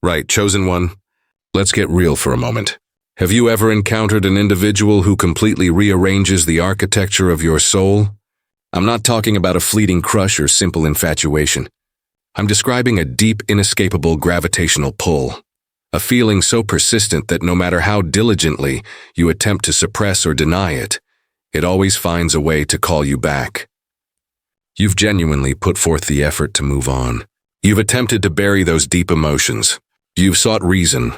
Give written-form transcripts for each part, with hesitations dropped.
Right, chosen one. Let's get real for a moment. Have you ever encountered an individual who completely rearranges the architecture of your soul? I'm not talking about a fleeting crush or simple infatuation. I'm describing a deep, inescapable gravitational pull. A feeling so persistent that no matter how diligently you attempt to suppress or deny it, it always finds a way to call you back. You've genuinely put forth the effort to move on. You've attempted to bury those deep emotions. You've sought reason,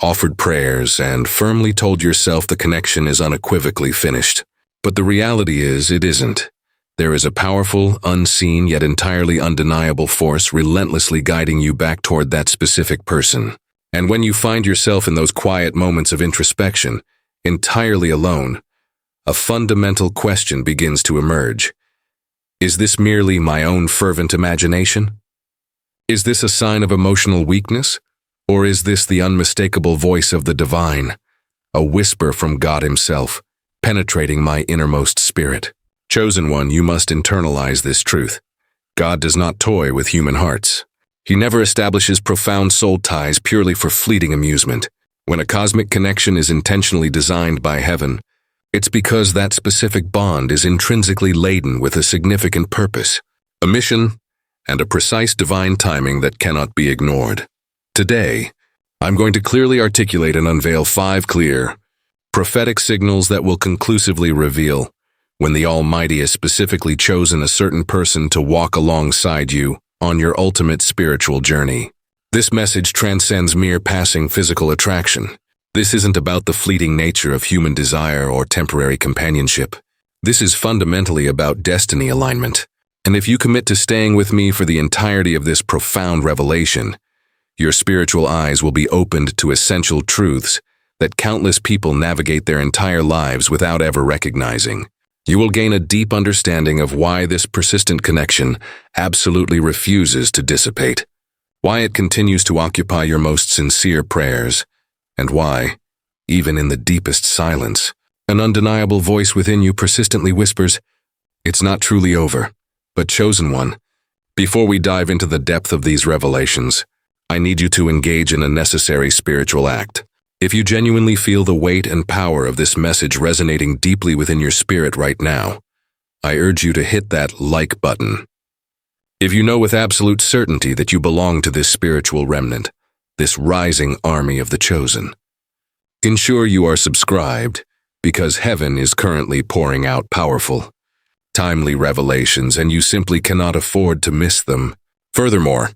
offered prayers, and firmly told yourself the connection is unequivocally finished. But the reality is, it isn't. There is a powerful, unseen, yet entirely undeniable force relentlessly guiding you back toward that specific person. And when you find yourself in those quiet moments of introspection, entirely alone, a fundamental question begins to emerge. Is this merely my own fervent imagination? Is this a sign of emotional weakness? Or is this the unmistakable voice of the divine, a whisper from God himself, penetrating my innermost spirit? Chosen one, you must internalize this truth. God does not toy with human hearts. He never establishes profound soul ties purely for fleeting amusement. When a cosmic connection is intentionally designed by heaven, it's because that specific bond is intrinsically laden with a significant purpose, a mission, and a precise divine timing that cannot be ignored. Today, I'm going to clearly articulate and unveil 5 clear, prophetic signals that will conclusively reveal when the Almighty has specifically chosen a certain person to walk alongside you on your ultimate spiritual journey. This message transcends mere passing physical attraction. This isn't about the fleeting nature of human desire or temporary companionship. This is fundamentally about destiny alignment. And if you commit to staying with me for the entirety of this profound revelation, your spiritual eyes will be opened to essential truths that countless people navigate their entire lives without ever recognizing. You will gain a deep understanding of why this persistent connection absolutely refuses to dissipate, why it continues to occupy your most sincere prayers, and why, even in the deepest silence, an undeniable voice within you persistently whispers, "It's not truly over." But chosen one, before we dive into the depth of these revelations, I need you to engage in a necessary spiritual act. If you genuinely feel the weight and power of this message resonating deeply within your spirit right now, I urge you to hit that like button. If you know with absolute certainty that you belong to this spiritual remnant, this rising army of the chosen, ensure you are subscribed, because heaven is currently pouring out powerful, timely revelations, and you simply cannot afford to miss them. Furthermore,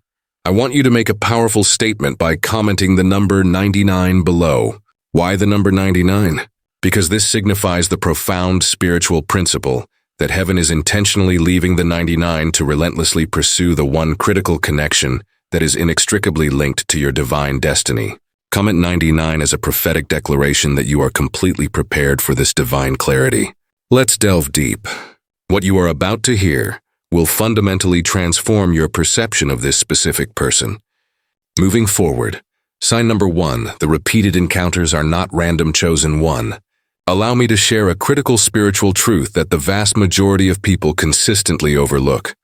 I want you to make a powerful statement by commenting the number 99 below. Why the number 99? Because this signifies the profound spiritual principle that heaven is intentionally leaving the 99 to relentlessly pursue the one critical connection that is inextricably linked to your divine destiny. Comment 99 as a prophetic declaration that you are completely prepared for this divine clarity. Let's delve deep. What you are about to hear will fundamentally transform your perception of this specific person. Moving forward, sign number 1, the repeated encounters are not random. Chosen one, allow me to share a critical spiritual truth that the vast majority of people consistently overlook.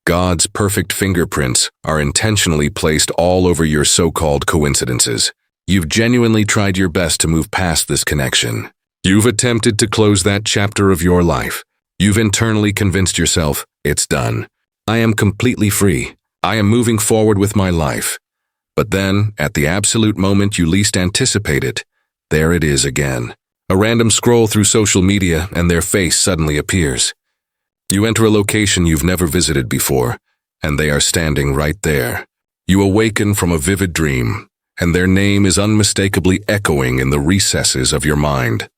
God's perfect fingerprints are intentionally placed all over your so-called coincidences. You've genuinely tried your best to move past this connection. You've attempted to close that chapter of your life. You've internally convinced yourself, it's done. I am completely free. I am moving forward with my life. But then, at the absolute moment you least anticipate it, there it is again. A random scroll through social media and their face suddenly appears. You enter a location you've never visited before, and they are standing right there. You awaken from a vivid dream, and their name is unmistakably echoing in the recesses of your mind.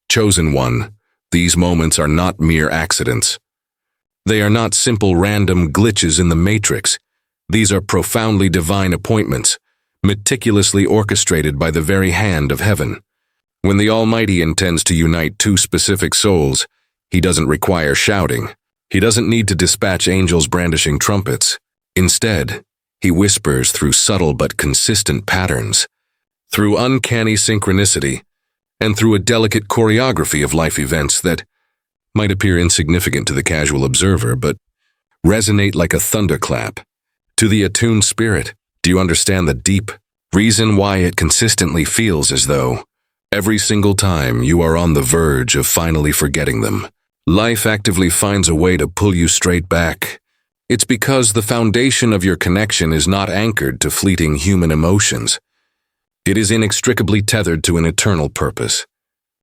Chosen one, these moments are not mere accidents. They are not simple random glitches in the matrix. These are profoundly divine appointments, meticulously orchestrated by the very hand of heaven. When the Almighty intends to unite two specific souls, He doesn't require shouting. He doesn't need to dispatch angels brandishing trumpets. Instead, He whispers through subtle but consistent patterns, through uncanny synchronicity, and through a delicate choreography of life events that might appear insignificant to the casual observer, but resonate like a thunderclap. To the attuned spirit, do you understand the deep, Reason why it consistently feels as though every single time you are on the verge of finally forgetting them. Life actively finds a way to pull you straight back. It's because the foundation of your connection is not anchored to fleeting human emotions. It is inextricably tethered to an eternal purpose.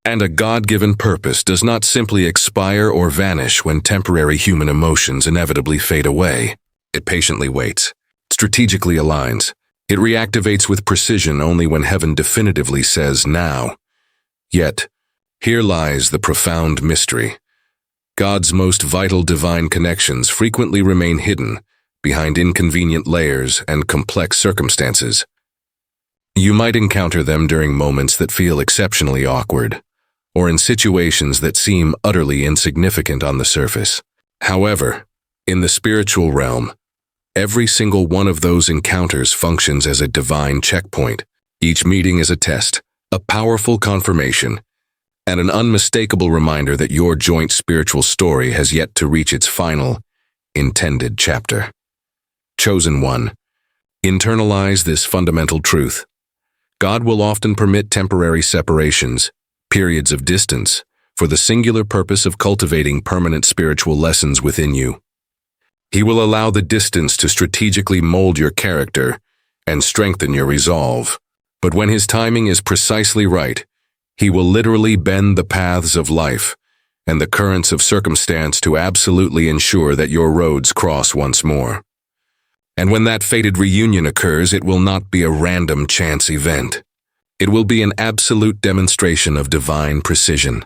And a God-given purpose does not simply expire or vanish when temporary human emotions inevitably fade away. It patiently waits, strategically aligns. It reactivates with precision only when heaven definitively says now. Yet, here lies the profound mystery. God's most vital divine connections frequently remain hidden behind inconvenient layers and complex circumstances. You might encounter them during moments that feel exceptionally awkward, or in situations that seem utterly insignificant on the surface. However, in the spiritual realm, every single one of those encounters functions as a divine checkpoint. Each meeting is a test, a powerful confirmation, and an unmistakable reminder that your joint spiritual story has yet to reach its final, intended chapter. Chosen one, internalize this fundamental truth. God will often permit temporary separations, periods of distance, for the singular purpose of cultivating permanent spiritual lessons within you. He will allow the distance to strategically mold your character and strengthen your resolve. But when his timing is precisely right, he will literally bend the paths of life and the currents of circumstance to absolutely ensure that your roads cross once more. And when that fated reunion occurs, it will not be a random chance event. It will be an absolute demonstration of divine precision.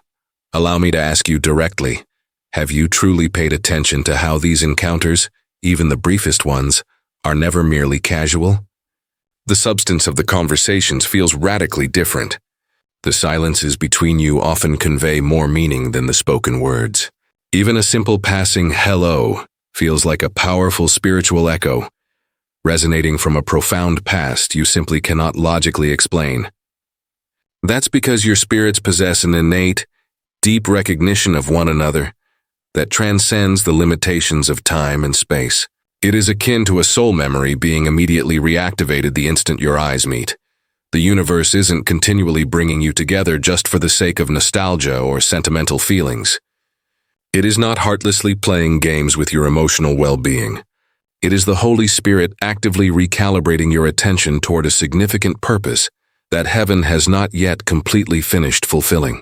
Allow me to ask you directly, have you truly paid attention to how these encounters, even the briefest ones, are never merely casual? The substance of the conversations feels radically different. The silences between you often convey more meaning than the spoken words. Even a simple passing hello feels like a powerful spiritual echo, resonating from a profound past you simply cannot logically explain. That's because your spirits possess an innate, deep recognition of one another that transcends the limitations of time and space. It is akin to a soul memory being immediately reactivated the instant your eyes meet. The universe isn't continually bringing you together just for the sake of nostalgia or sentimental feelings. It is not heartlessly playing games with your emotional well-being. It is the Holy Spirit actively recalibrating your attention toward a significant purpose that heaven has not yet completely finished fulfilling.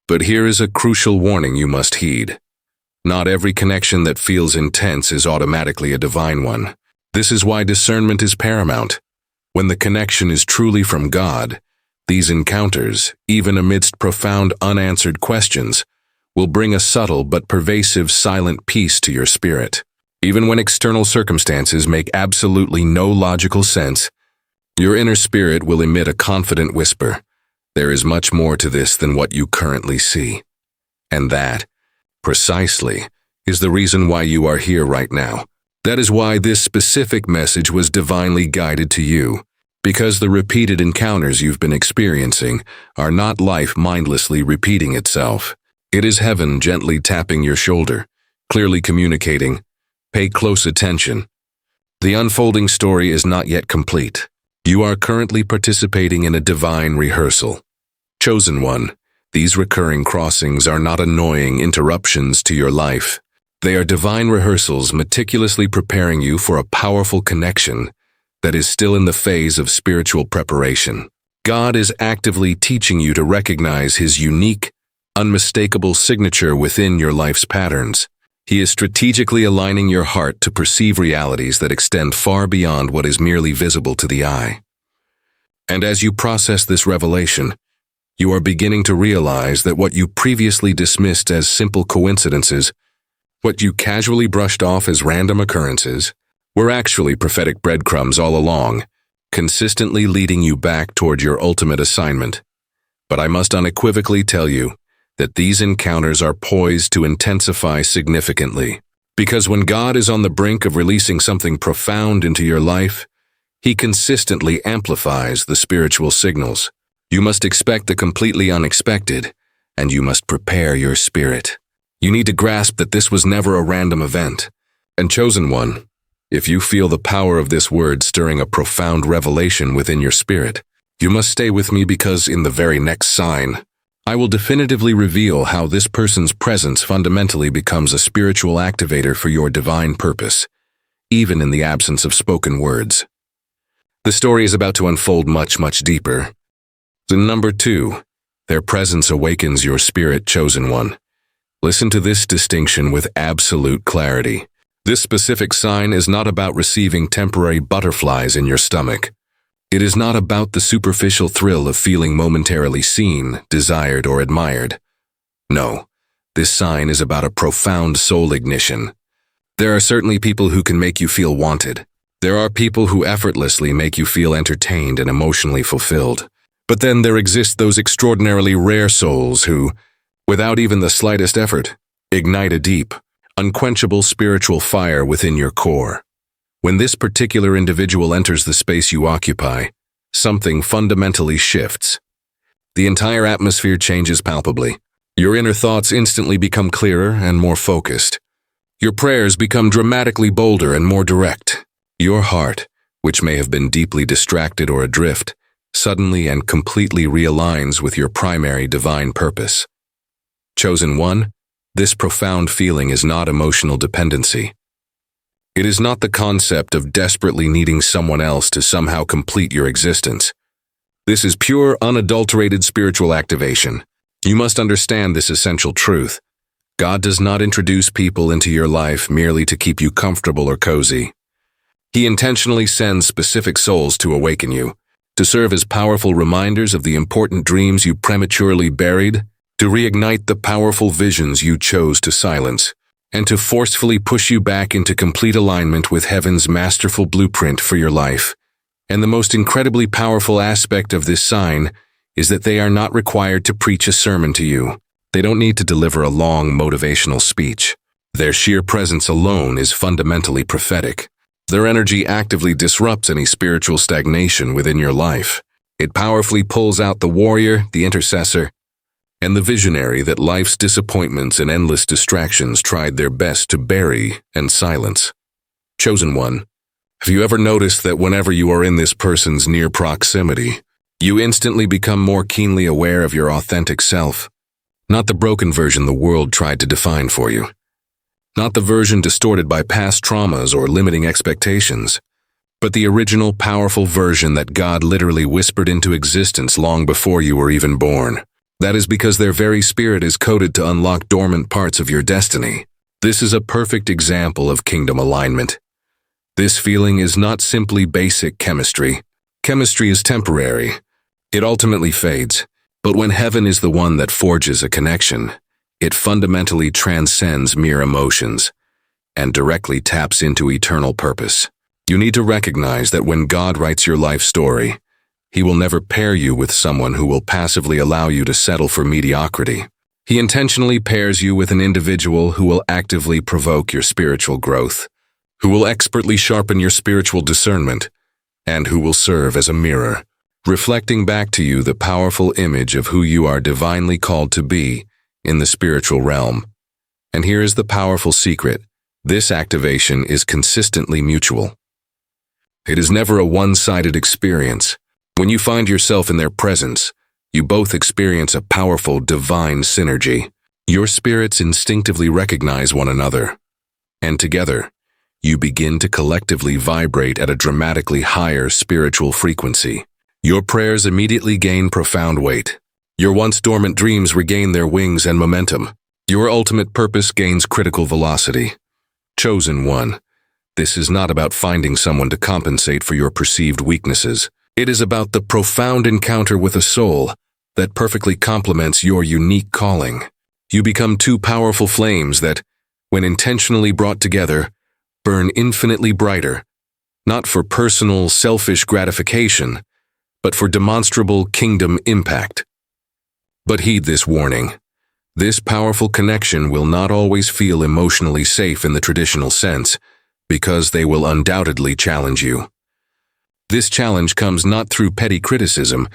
But here is a crucial warning you must heed. Not every connection that feels intense is automatically a divine one. This is why discernment is paramount. When the connection is truly from God, these encounters, even amidst profound unanswered questions, will bring a subtle but pervasive silent peace to your spirit. Even when external circumstances make absolutely no logical sense, your inner spirit will emit a confident whisper. There is much more to this than what you currently see. And that, precisely, is the reason why you are here right now. That is why this specific message was divinely guided to you, because the repeated encounters you've been experiencing are not life mindlessly repeating itself. It is heaven gently tapping your shoulder, clearly communicating, pay close attention. The unfolding story is not yet complete. You are currently participating in a divine rehearsal. Chosen one, these recurring crossings are not annoying interruptions to your life. They are divine rehearsals meticulously preparing you for a powerful connection that is still in the phase of spiritual preparation. God is actively teaching you to recognize his unique, unmistakable signature within your life's patterns. He is strategically aligning your heart to perceive realities that extend far beyond what is merely visible to the eye. And as you process this revelation, you are beginning to realize that what you previously dismissed as simple coincidences, what you casually brushed off as random occurrences, were actually prophetic breadcrumbs all along, consistently leading you back toward your ultimate assignment. But I must unequivocally tell you that these encounters are poised to intensify significantly. Because when God is on the brink of releasing something profound into your life, he consistently amplifies the spiritual signals. You must expect the completely unexpected, and you must prepare your spirit. You need to grasp that this was never a random event. And chosen one, If you feel the power of this word stirring a profound revelation within your spirit, you must stay with me because in the very next sign, I will definitively reveal how this person's presence fundamentally becomes a spiritual activator for your divine purpose, even in the absence of spoken words. The story is about to unfold much, much deeper. Number 2, their presence awakens your spirit, chosen one. Listen to this distinction with absolute clarity. This specific sign is not about receiving temporary butterflies in your stomach. It is not about the superficial thrill of feeling momentarily seen, desired, or admired. No, this sign is about a profound soul ignition. There are certainly people who can make you feel wanted. There are people who effortlessly make you feel entertained and emotionally fulfilled. But then there exist those extraordinarily rare souls who, without even the slightest effort, ignite a deep, unquenchable spiritual fire within your core. When this particular individual enters the space you occupy, something fundamentally shifts. The entire atmosphere changes palpably. Your inner thoughts instantly become clearer and more focused. Your prayers become dramatically bolder and more direct. Your heart, which may have been deeply distracted or adrift, suddenly and completely realigns with your primary divine purpose. Chosen one, this profound feeling is not emotional dependency. It is not the concept of desperately needing someone else to somehow complete your existence. This is pure, unadulterated spiritual activation. You must understand this essential truth. God does not introduce people into your life merely to keep you comfortable or cozy. He intentionally sends specific souls to awaken you, to serve as powerful reminders of the important dreams you prematurely buried, to reignite the powerful visions you chose to silence, and to forcefully push you back into complete alignment with heaven's masterful blueprint for your life. And the most incredibly powerful aspect of this sign is that they are not required to preach a sermon to you. They don't need to deliver a long motivational speech. Their sheer presence alone is fundamentally prophetic. Their energy actively disrupts any spiritual stagnation within your life. It powerfully pulls out the warrior, the intercessor, and the visionary that life's disappointments and endless distractions tried their best to bury and silence. Chosen one, have you ever noticed that whenever you are in this person's near proximity, you instantly become more keenly aware of your authentic self? Not the broken version the world tried to define for you. Not the version distorted by past traumas or limiting expectations, but the original powerful version that God literally whispered into existence long before you were even born. That is because their very spirit is coded to unlock dormant parts of your destiny. This is a perfect example of kingdom alignment. This feeling is not simply basic chemistry. Chemistry is temporary. It ultimately fades. But when heaven is the one that forges a connection, it fundamentally transcends mere emotions and directly taps into eternal purpose. You need to recognize that when God writes your life story, He will never pair you with someone who will passively allow you to settle for mediocrity. He intentionally pairs you with an individual who will actively provoke your spiritual growth, who will expertly sharpen your spiritual discernment, and who will serve as a mirror, reflecting back to you the powerful image of who you are divinely called to be in the spiritual realm. And here is the powerful secret. This activation is consistently mutual. It is never a one-sided experience. When you find yourself in their presence, you both experience a powerful divine synergy. Your spirits instinctively recognize one another, and together, you begin to collectively vibrate at a dramatically higher spiritual frequency. Your prayers immediately gain profound weight. Your once dormant dreams regain their wings and momentum. Your ultimate purpose gains critical velocity. Chosen one, this is not about finding someone to compensate for your perceived weaknesses. It is about the profound encounter with a soul that perfectly complements your unique calling. You become two powerful flames that, when intentionally brought together, burn infinitely brighter, not for personal, selfish gratification, but for demonstrable kingdom impact. But heed this warning. This powerful connection will not always feel emotionally safe in the traditional sense, because they will undoubtedly challenge you. This challenge comes not through petty criticism,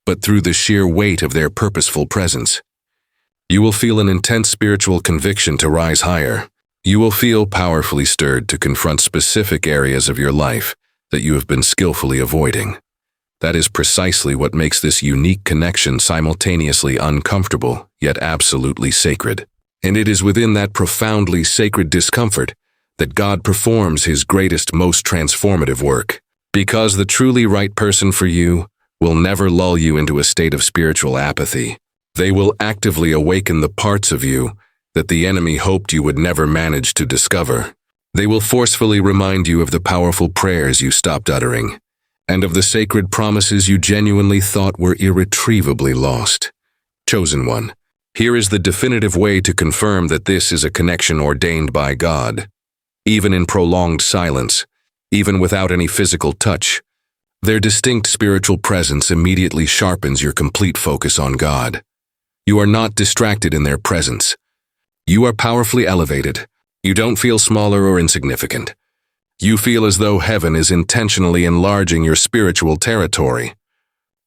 but through the sheer weight of their purposeful presence. You will feel an intense spiritual conviction to rise higher. You will feel powerfully stirred to confront specific areas of your life that you have been skillfully avoiding. That is precisely what makes this unique connection simultaneously uncomfortable, yet absolutely sacred. And it is within that profoundly sacred discomfort that God performs His greatest, most transformative work. Because the truly right person for you will never lull you into a state of spiritual apathy. They will actively awaken the parts of you that the enemy hoped you would never manage to discover. They will forcefully remind you of the powerful prayers you stopped uttering, and of the sacred promises you genuinely thought were irretrievably lost. Chosen one, here is the definitive way to confirm that this is a connection ordained by God. Even in prolonged silence, even without any physical touch, their distinct spiritual presence immediately sharpens your complete focus on God. You are not distracted in their presence. You are powerfully elevated. You don't feel smaller or insignificant. You feel as though heaven is intentionally enlarging your spiritual territory.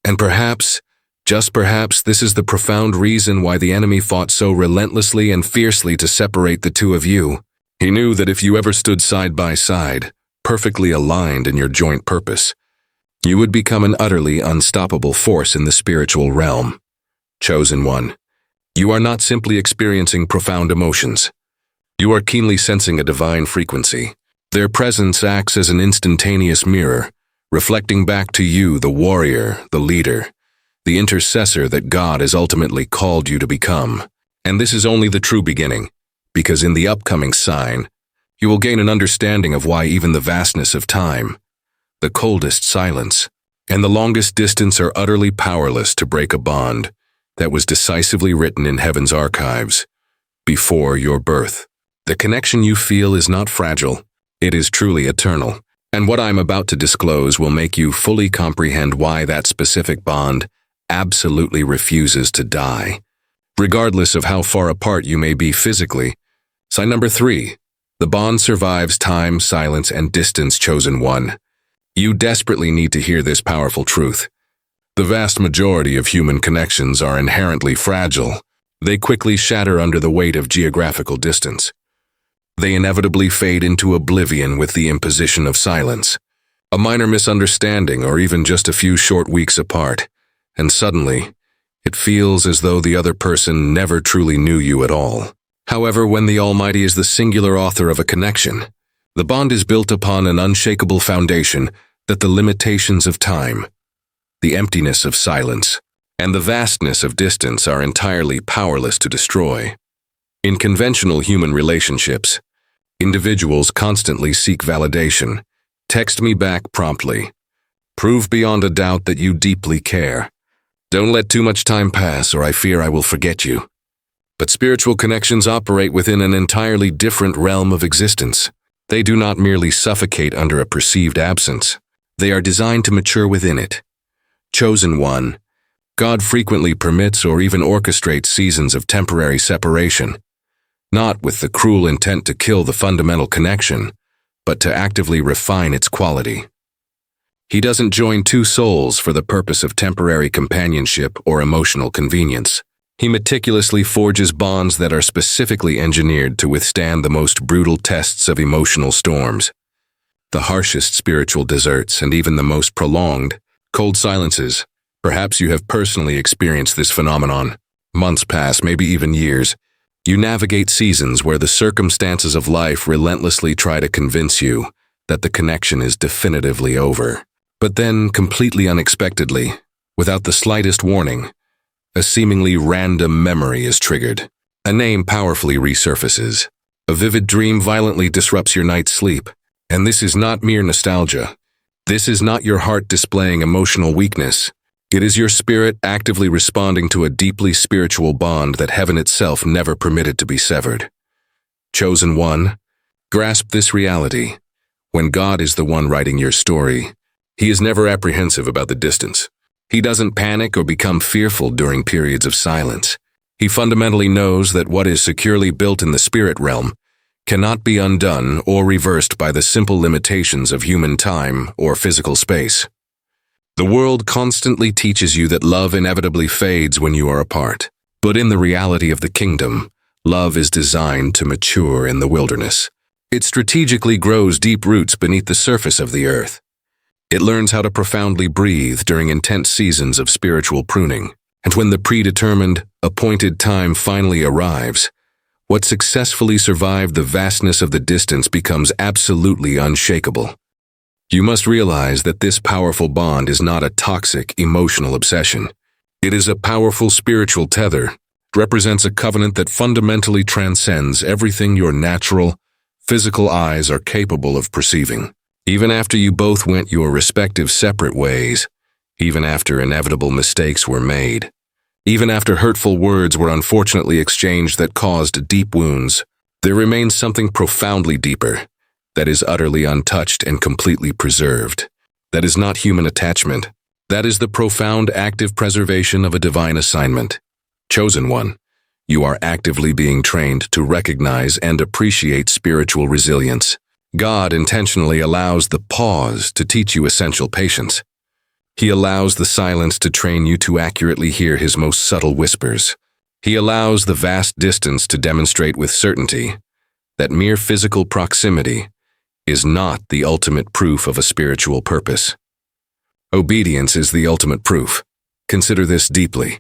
And perhaps, just perhaps, this is the profound reason why the enemy fought so relentlessly and fiercely to separate the two of you. He knew that if you ever stood side by side, perfectly aligned in your joint purpose, you would become an utterly unstoppable force in the spiritual realm. Chosen one, you are not simply experiencing profound emotions. You are keenly sensing a divine frequency. Their presence acts as an instantaneous mirror, reflecting back to you the warrior, the leader, the intercessor that God has ultimately called you to become. And this is only the true beginning, because in the upcoming sign, you will gain an understanding of why even the vastness of time, the coldest silence, and the longest distance are utterly powerless to break a bond that was decisively written in heaven's archives before your birth. The connection you feel is not fragile, it is truly eternal. And what I'm about to disclose will make you fully comprehend why that specific bond absolutely refuses to die, regardless of how far apart you may be physically. Sign number 3. The bond survives time, silence, and distance. Chosen one. You desperately need to hear this powerful truth. The vast majority of human connections are inherently fragile. They quickly shatter under the weight of geographical distance. They inevitably fade into oblivion with the imposition of silence. A minor misunderstanding, or even just a few short weeks apart, and suddenly, it feels as though the other person never truly knew you at all. However, when the Almighty is the singular author of a connection, the bond is built upon an unshakable foundation that the limitations of time, the emptiness of silence, and the vastness of distance are entirely powerless to destroy. In conventional human relationships, individuals constantly seek validation. Text me back promptly. Prove beyond a doubt that you deeply care. Don't let too much time pass, or I fear I will forget you. But spiritual connections operate within an entirely different realm of existence. They do not merely suffocate under a perceived absence. They are designed to mature within it. Chosen one, God frequently permits or even orchestrates seasons of temporary separation, not with the cruel intent to kill the fundamental connection, but to actively refine its quality. He doesn't join two souls for the purpose of temporary companionship or emotional convenience. He meticulously forges bonds that are specifically engineered to withstand the most brutal tests of emotional storms, the harshest spiritual deserts, and even the most prolonged, cold silences. Perhaps you have personally experienced this phenomenon. Months pass, maybe even years. You navigate seasons where the circumstances of life relentlessly try to convince you that the connection is definitively over. But then, completely unexpectedly, without the slightest warning, a seemingly random memory is triggered. A name powerfully resurfaces. A vivid dream violently disrupts your night's sleep. And this is not mere nostalgia. This is not your heart displaying emotional weakness. It is your spirit actively responding to a deeply spiritual bond that heaven itself never permitted to be severed. Chosen one, grasp this reality. When God is the one writing your story, He is never apprehensive about the distance. He doesn't panic or become fearful during periods of silence. He fundamentally knows that what is securely built in the spirit realm cannot be undone or reversed by the simple limitations of human time or physical space. The world constantly teaches you that love inevitably fades when you are apart. But in the reality of the kingdom, Love is designed to mature in the wilderness. It strategically grows deep roots beneath the surface of the earth. It learns how to profoundly breathe during intense seasons of spiritual pruning. And when the predetermined, appointed time finally arrives, what successfully survived the vastness of the distance becomes absolutely unshakable. You must realize that this powerful bond is not a toxic, emotional obsession. It is a powerful spiritual tether. It represents a covenant that fundamentally transcends everything your natural, physical eyes are capable of perceiving. Even after you both went your respective separate ways, even after inevitable mistakes were made, even after hurtful words were unfortunately exchanged that caused deep wounds, there remains something profoundly deeper, that is utterly untouched and completely preserved. That is not human attachment. That is the profound active preservation of a divine assignment. Chosen one, you are actively being trained to recognize and appreciate spiritual resilience. God intentionally allows the pause to teach you essential patience. He allows the silence to train you to accurately hear his most subtle whispers. He allows the vast distance to demonstrate with certainty that mere physical proximity is not the ultimate proof of a spiritual purpose. Obedience is the ultimate proof. Consider this deeply.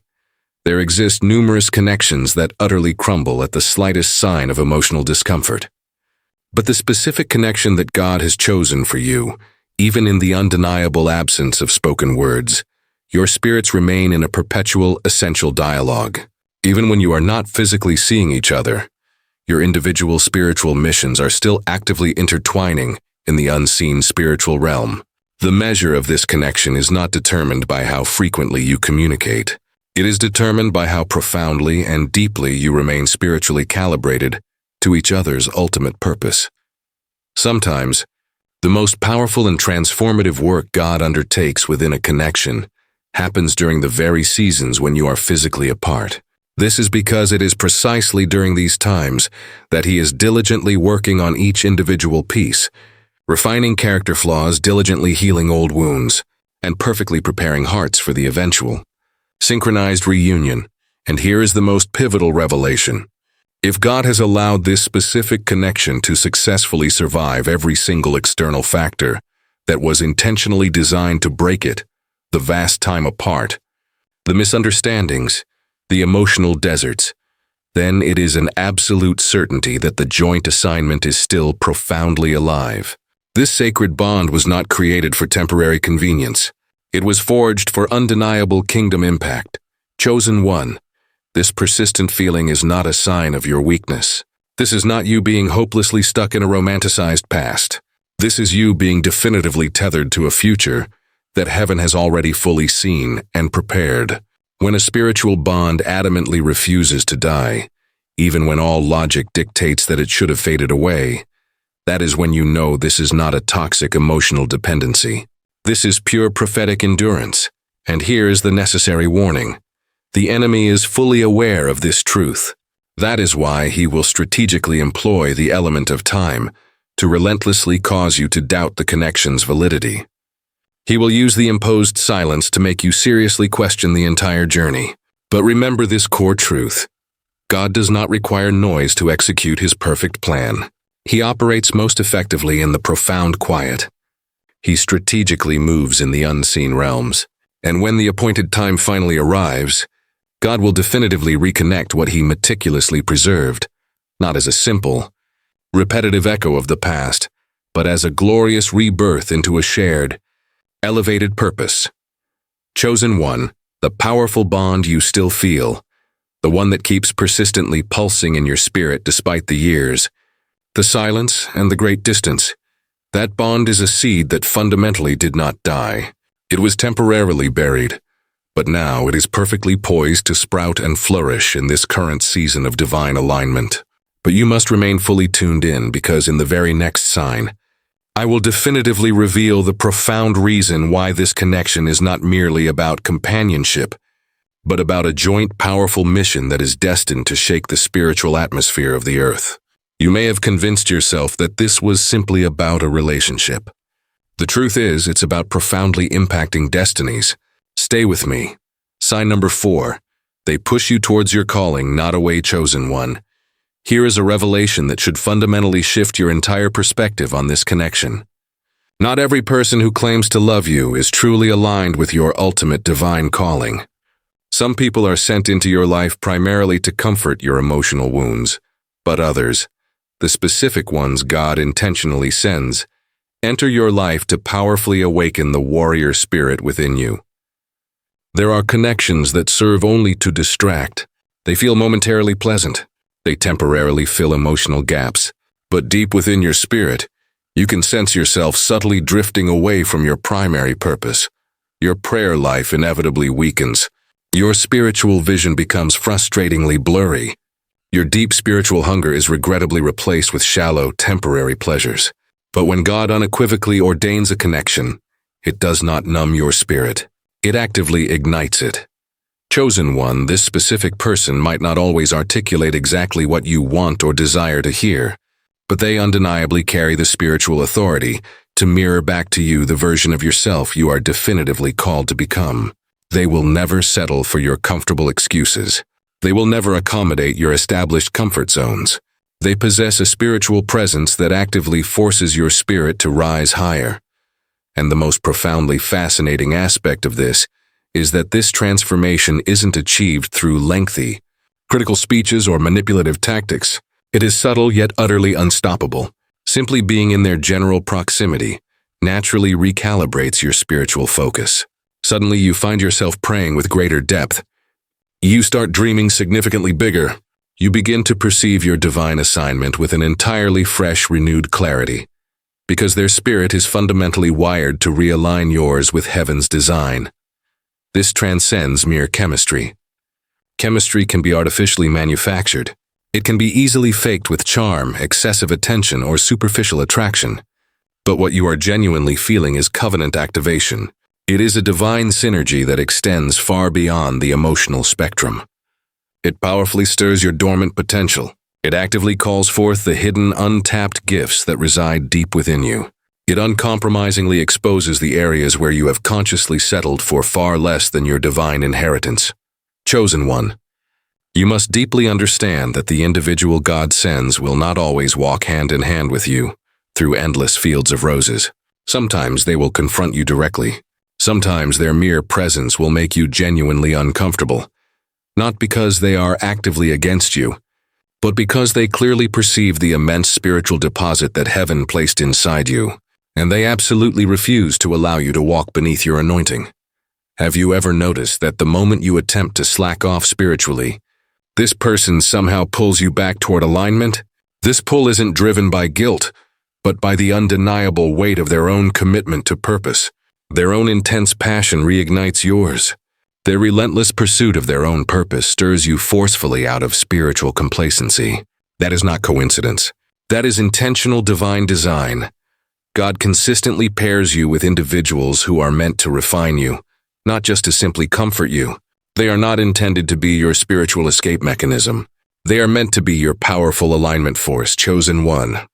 There exist numerous connections that utterly crumble at the slightest sign of emotional discomfort. But the specific connection that God has chosen for you, even in the undeniable absence of spoken words, your spirits remain in a perpetual, essential dialogue. Even when you are not physically seeing each other, your individual spiritual missions are still actively intertwining in the unseen spiritual realm. The measure of this connection is not determined by how frequently you communicate. It is determined by how profoundly and deeply you remain spiritually calibrated to each other's ultimate purpose. Sometimes, the most powerful and transformative work God undertakes within a connection happens during the very seasons when you are physically apart. This is because it is precisely during these times that He is diligently working on each individual piece, refining character flaws, diligently healing old wounds, and perfectly preparing hearts for the eventual, synchronized reunion. And here is the most pivotal revelation. If God has allowed this specific connection to successfully survive every single external factor that was intentionally designed to break it, the vast time apart, the misunderstandings, the emotional deserts, then it is an absolute certainty that the joint assignment is still profoundly alive. This sacred bond was not created for temporary convenience. It was forged for undeniable kingdom impact. Chosen one, this persistent feeling is not a sign of your weakness. This is not you being hopelessly stuck in a romanticized past. This is you being definitively tethered to a future that heaven has already fully seen and prepared. When a spiritual bond adamantly refuses to die, even when all logic dictates that it should have faded away, that is when you know this is not a toxic emotional dependency. This is pure prophetic endurance. And here is the necessary warning. The enemy is fully aware of this truth. That is why he will strategically employ the element of time to relentlessly cause you to doubt the connection's validity. He will use the imposed silence to make you seriously question the entire journey. But remember this core truth. God does not require noise to execute His perfect plan. He operates most effectively in the profound quiet. He strategically moves in the unseen realms. And when the appointed time finally arrives, God will definitively reconnect what He meticulously preserved, not as a simple, repetitive echo of the past, but as a glorious rebirth into a shared, elevated purpose. Chosen one, the powerful bond you still feel, the one that keeps persistently pulsing in your spirit despite the years, the silence and the great distance. That bond is a seed that fundamentally did not die. It was temporarily buried, but now it is perfectly poised to sprout and flourish in this current season of divine alignment. But you must remain fully tuned in, because in the very next sign, I will definitively reveal the profound reason why this connection is not merely about companionship, but about a joint powerful mission that is destined to shake the spiritual atmosphere of the earth. You may have convinced yourself that this was simply about a relationship. The truth is, it's about profoundly impacting destinies. Stay with me. Sign number 4. They push you towards your calling, not away, chosen one. Here is a revelation that should fundamentally shift your entire perspective on this connection. Not every person who claims to love you is truly aligned with your ultimate divine calling. Some people are sent into your life primarily to comfort your emotional wounds, but others, the specific ones God intentionally sends, enter your life to powerfully awaken the warrior spirit within you. There are connections that serve only to distract. They feel momentarily pleasant. They temporarily fill emotional gaps. But deep within your spirit, you can sense yourself subtly drifting away from your primary purpose. Your prayer life inevitably weakens. Your spiritual vision becomes frustratingly blurry. Your deep spiritual hunger is regrettably replaced with shallow, temporary pleasures. But when God unequivocally ordains a connection, it does not numb your spirit. It actively ignites it. Chosen one, this specific person might not always articulate exactly what you want or desire to hear, but they undeniably carry the spiritual authority to mirror back to you the version of yourself you are definitively called to become. They will never settle for your comfortable excuses. They will never accommodate your established comfort zones. They possess a spiritual presence that actively forces your spirit to rise higher. And the most profoundly fascinating aspect of this is that this transformation isn't achieved through lengthy, critical speeches or manipulative tactics. It is subtle yet utterly unstoppable. Simply being in their general proximity naturally recalibrates your spiritual focus. Suddenly you find yourself praying with greater depth. You start dreaming significantly bigger. You begin to perceive your divine assignment with an entirely fresh, renewed clarity, because their spirit is fundamentally wired to realign yours with heaven's design. This transcends mere chemistry. Chemistry can be artificially manufactured. It can be easily faked with charm, excessive attention, or superficial attraction. But what you are genuinely feeling is covenant activation. It is a divine synergy that extends far beyond the emotional spectrum. It powerfully stirs your dormant potential. It actively calls forth the hidden, untapped gifts that reside deep within you. It uncompromisingly exposes the areas where you have consciously settled for far less than your divine inheritance. Chosen one, you must deeply understand that the individual God sends will not always walk hand in hand with you through endless fields of roses. Sometimes they will confront you directly. Sometimes their mere presence will make you genuinely uncomfortable, not because they are actively against you, but because they clearly perceive the immense spiritual deposit that heaven placed inside you, and they absolutely refuse to allow you to walk beneath your anointing. Have you ever noticed that the moment you attempt to slack off spiritually, this person somehow pulls you back toward alignment? This pull isn't driven by guilt, but by the undeniable weight of their own commitment to purpose. Their own intense passion reignites yours. Their relentless pursuit of their own purpose stirs you forcefully out of spiritual complacency. That is not coincidence. That is intentional divine design. God consistently pairs you with individuals who are meant to refine you, not just to simply comfort you. They are not intended to be your spiritual escape mechanism. They are meant to be your powerful alignment force, chosen one.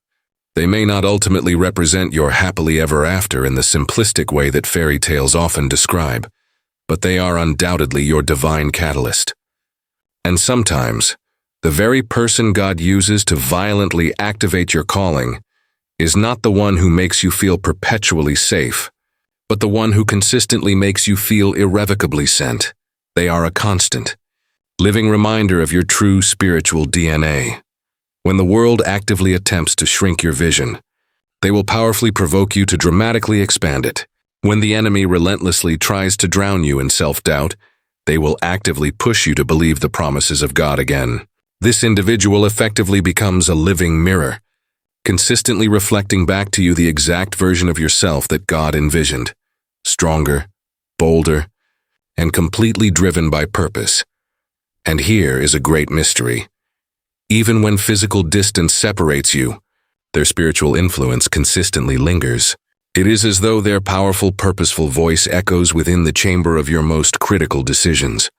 They may not ultimately represent your happily ever after in the simplistic way that fairy tales often describe, but they are undoubtedly your divine catalyst. And sometimes, the very person God uses to violently activate your calling is not the one who makes you feel perpetually safe, but the one who consistently makes you feel irrevocably sent. They are a constant, living reminder of your true spiritual DNA. When the world actively attempts to shrink your vision, they will powerfully provoke you to dramatically expand it. When the enemy relentlessly tries to drown you in self-doubt, they will actively push you to believe the promises of God again. This individual effectively becomes a living mirror, consistently reflecting back to you the exact version of yourself that God envisioned, stronger, bolder, and completely driven by purpose. And here is a great mystery. Even when physical distance separates you, their spiritual influence consistently lingers. It is as though their powerful, purposeful voice echoes within the chamber of your most critical decisions.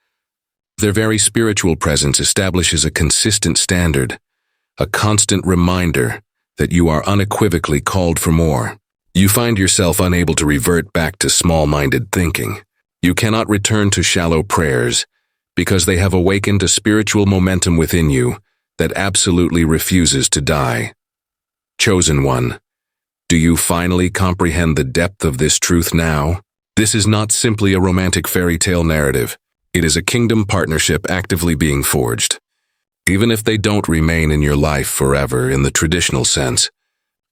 Their very spiritual presence establishes a consistent standard, a constant reminder that you are unequivocally called for more. You find yourself unable to revert back to small-minded thinking. You cannot return to shallow prayers because they have awakened a spiritual momentum within you that absolutely refuses to die. Chosen one, do you finally comprehend the depth of this truth now? This is not simply a romantic fairy tale narrative. It is a kingdom partnership actively being forged. Even if they don't remain in your life forever in the traditional sense,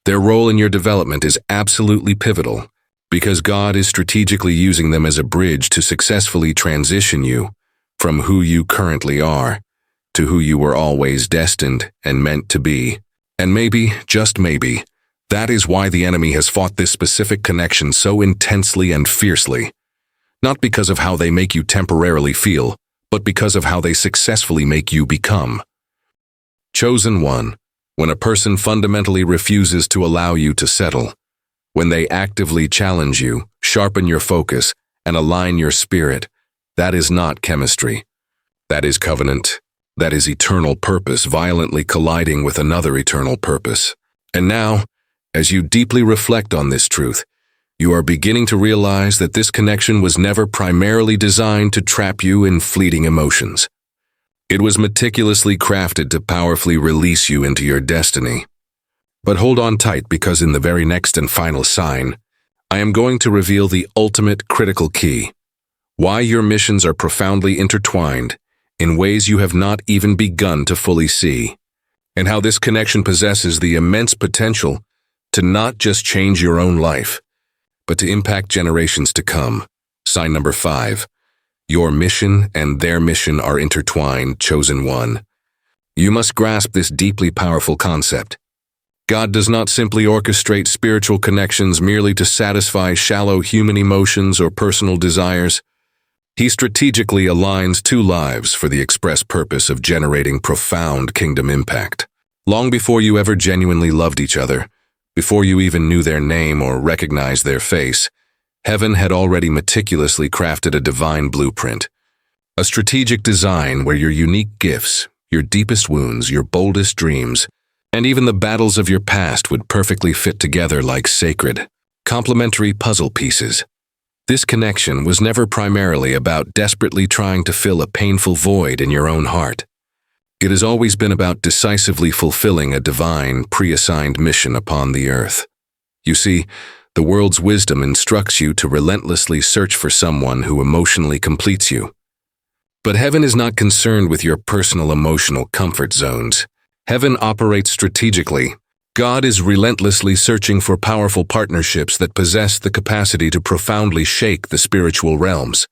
their role in your development is absolutely pivotal because God is strategically using them as a bridge to successfully transition you from who you currently are to who you were always destined and meant to be. And maybe, just maybe, that is why the enemy has fought this specific connection so intensely and fiercely. Not because of how they make you temporarily feel, but because of how they successfully make you become. Chosen one, when a person fundamentally refuses to allow you to settle, when they actively challenge you, sharpen your focus, and align your spirit, that is not chemistry. That is covenant. That is eternal purpose violently colliding with another eternal purpose. And now, as you deeply reflect on this truth, you are beginning to realize that this connection was never primarily designed to trap you in fleeting emotions. It was meticulously crafted to powerfully release you into your destiny. But hold on tight because in the very next and final sign, I am going to reveal the ultimate critical key, why your missions are profoundly intertwined in ways you have not even begun to fully see, and how this connection possesses the immense potential to not just change your own life, but to impact generations to come. Sign number 5. Your mission and their mission are intertwined, chosen one. You must grasp this deeply powerful concept. God does not simply orchestrate spiritual connections merely to satisfy shallow human emotions or personal desires. He strategically aligns two lives for the express purpose of generating profound kingdom impact. Long before you ever genuinely loved each other, before you even knew their name or recognized their face, heaven had already meticulously crafted a divine blueprint. A strategic design where your unique gifts, your deepest wounds, your boldest dreams, and even the battles of your past would perfectly fit together like sacred, complementary puzzle pieces. This connection was never primarily about desperately trying to fill a painful void in your own heart. It has always been about decisively fulfilling a divine, pre-assigned mission upon the earth. You see, the world's wisdom instructs you to relentlessly search for someone who emotionally completes you. But heaven is not concerned with your personal emotional comfort zones. Heaven operates strategically. God is relentlessly searching for powerful partnerships that possess the capacity to profoundly shake the spiritual realms,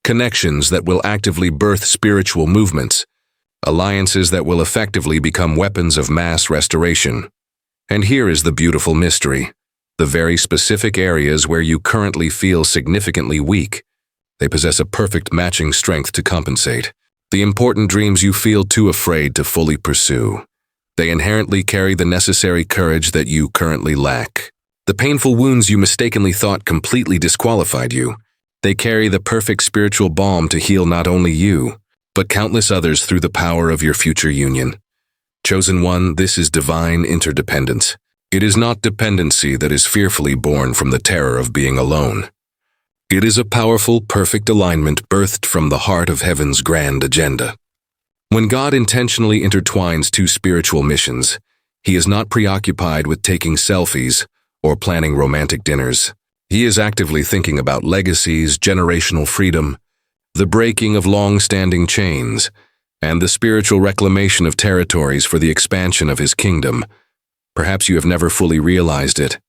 connections that will actively birth spiritual movements, alliances that will effectively become weapons of mass restoration. And here is the beautiful mystery. The very specific areas where you currently feel significantly weak, they possess a perfect matching strength to compensate. The important dreams you feel too afraid to fully pursue, they inherently carry the necessary courage that you currently lack. The painful wounds you mistakenly thought completely disqualified you, they carry the perfect spiritual balm to heal not only you, but countless others through the power of your future union. Chosen one, this is divine interdependence. It is not dependency that is fearfully born from the terror of being alone. It is a powerful, perfect alignment birthed from the heart of heaven's grand agenda. When God intentionally intertwines two spiritual missions, He is not preoccupied with taking selfies or planning romantic dinners. He is actively thinking about legacies, generational freedom, the breaking of long-standing chains, and the spiritual reclamation of territories for the expansion of His kingdom. Perhaps you have never fully realized it,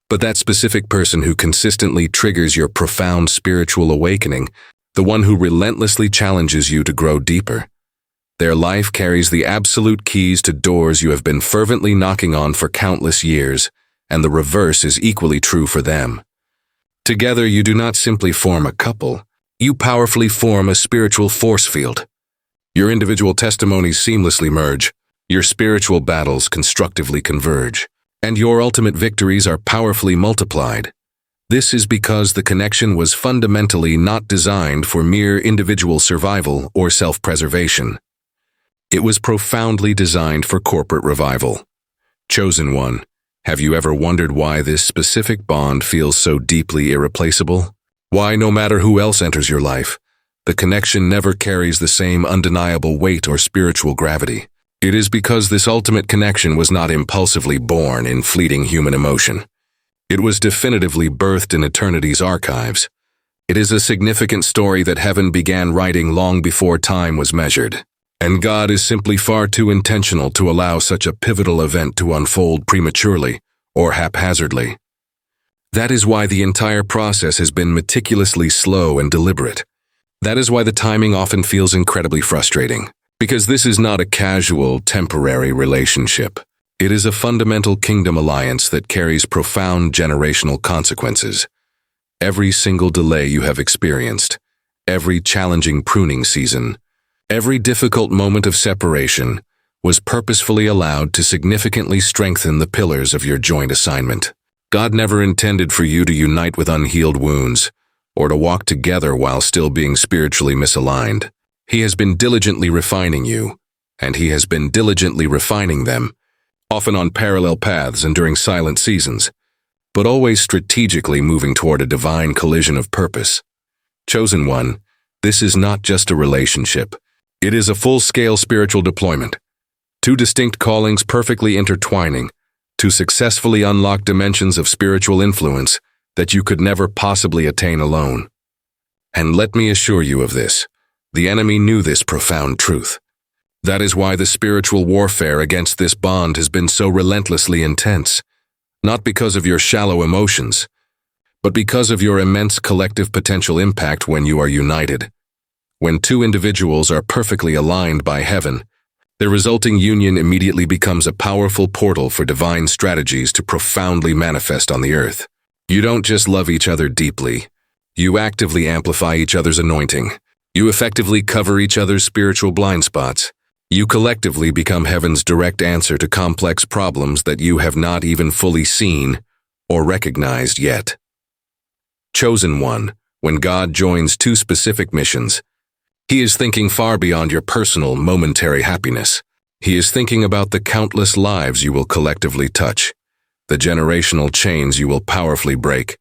but that specific person who consistently triggers your profound spiritual awakening, the one who relentlessly challenges you to grow deeper, their life carries the absolute keys to doors you have been fervently knocking on for countless years, and the reverse is equally true for them. Together you do not simply form a couple, you powerfully form a spiritual force field. Your individual testimonies seamlessly merge, your spiritual battles constructively converge, and your ultimate victories are powerfully multiplied. This is because the connection was fundamentally not designed for mere individual survival or self-preservation. It was profoundly designed for corporate revival. Chosen one, have you ever wondered why this specific bond feels so deeply irreplaceable? Why, no matter who else enters your life, the connection never carries the same undeniable weight or spiritual gravity? It is because this ultimate connection was not impulsively born in fleeting human emotion. It was definitively birthed in eternity's archives. It is a significant story that heaven began writing long before time was measured. And God is simply far too intentional to allow such a pivotal event to unfold prematurely or haphazardly. That is why the entire process has been meticulously slow and deliberate. That is why the timing often feels incredibly frustrating. Because this is not a casual, temporary relationship. It is a fundamental kingdom alliance that carries profound generational consequences. Every single delay you have experienced, every challenging pruning season, every difficult moment of separation was purposefully allowed to significantly strengthen the pillars of your joint assignment. God never intended for you to unite with unhealed wounds, or to walk together while still being spiritually misaligned. He has been diligently refining you, and He has been diligently refining them, often on parallel paths and during silent seasons, but always strategically moving toward a divine collision of purpose. Chosen one, this is not just a relationship. It is a full-scale spiritual deployment. Two distinct callings perfectly intertwining to successfully unlock dimensions of spiritual influence that you could never possibly attain alone. And let me assure you of this. The enemy knew this profound truth. That is why the spiritual warfare against this bond has been so relentlessly intense, not because of your shallow emotions, but because of your immense collective potential impact when you are united. When two individuals are perfectly aligned by heaven, the resulting union immediately becomes a powerful portal for divine strategies to profoundly manifest on the earth. You don't just love each other deeply, you actively amplify each other's anointing. You effectively cover each other's spiritual blind spots. You collectively become heaven's direct answer to complex problems that you have not even fully seen or recognized yet. Chosen one, when God joins two specific missions, He is thinking far beyond your personal, momentary happiness. He is thinking about the countless lives you will collectively touch, the generational chains you will powerfully break,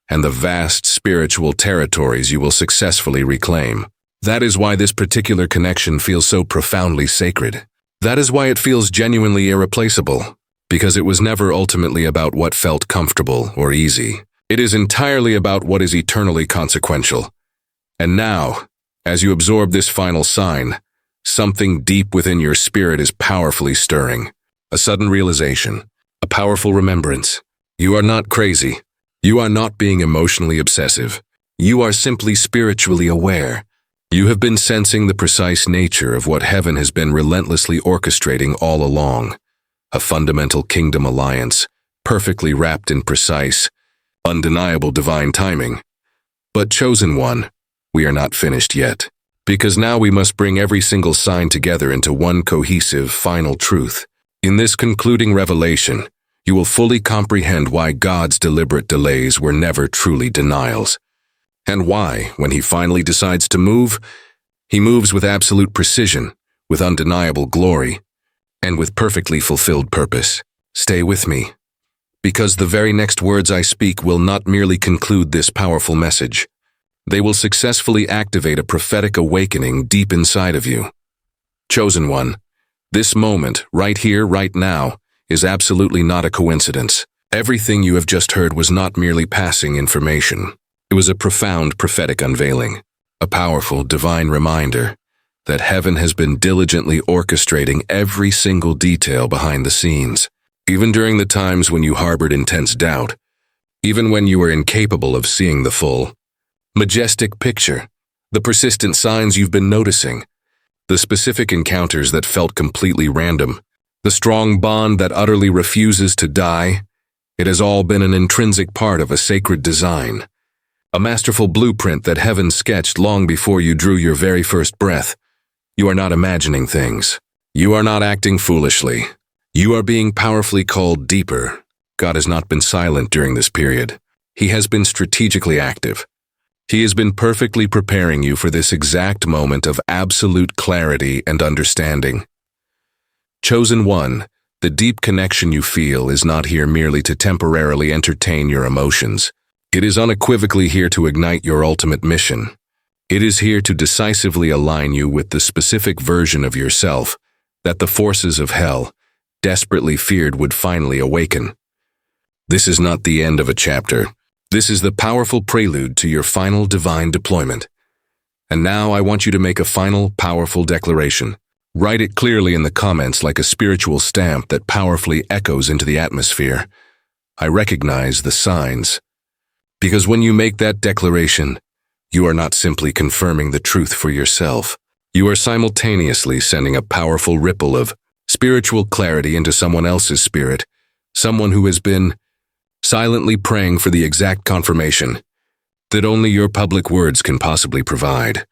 and the vast spiritual territories you will successfully reclaim. That is why this particular connection feels so profoundly sacred. That is why it feels genuinely irreplaceable, because it was never ultimately about what felt comfortable or easy. It is entirely about what is eternally consequential. And now, as you absorb this final sign, something deep within your spirit is powerfully stirring. A sudden realization, a powerful remembrance. You are not crazy. You are not being emotionally obsessive. You are simply spiritually aware. You have been sensing the precise nature of what heaven has been relentlessly orchestrating all along. A fundamental kingdom alliance, perfectly wrapped in precise, undeniable divine timing. But chosen one, we are not finished yet. Because now we must bring every single sign together into one cohesive, final truth. In this concluding revelation, you will fully comprehend why God's deliberate delays were never truly denials. And why, when He finally decides to move, He moves with absolute precision, with undeniable glory, and with perfectly fulfilled purpose. Stay with me, because the very next words I speak will not merely conclude this powerful message. They will successfully activate a prophetic awakening deep inside of you. Chosen one, this moment, right here, right now, is absolutely not a coincidence. Everything you have just heard was not merely passing information. It was a profound prophetic unveiling, a powerful divine reminder that heaven has been diligently orchestrating every single detail behind the scenes, even during the times when you harbored intense doubt, even when you were incapable of seeing the full, majestic picture, the persistent signs you've been noticing, the specific encounters that felt completely random, the strong bond that utterly refuses to die. It has all been an intrinsic part of a sacred design. A masterful blueprint that heaven sketched long before you drew your very first breath. You are not imagining things. You are not acting foolishly. You are being powerfully called deeper. God has not been silent during this period. He has been strategically active. He has been perfectly preparing you for this exact moment of absolute clarity and understanding. Chosen one, the deep connection you feel is not here merely to temporarily entertain your emotions. It is unequivocally here to ignite your ultimate mission. It is here to decisively align you with the specific version of yourself that the forces of hell, desperately feared, would finally awaken. This is not the end of a chapter. This is the powerful prelude to your final divine deployment. And now I want you to make a final, powerful declaration. Write it clearly in the comments like a spiritual stamp that powerfully echoes into the atmosphere. I recognize the signs. Because when you make that declaration, you are not simply confirming the truth for yourself. You are simultaneously sending a powerful ripple of spiritual clarity into someone else's spirit, someone who has been silently praying for the exact confirmation that only your public words can possibly provide.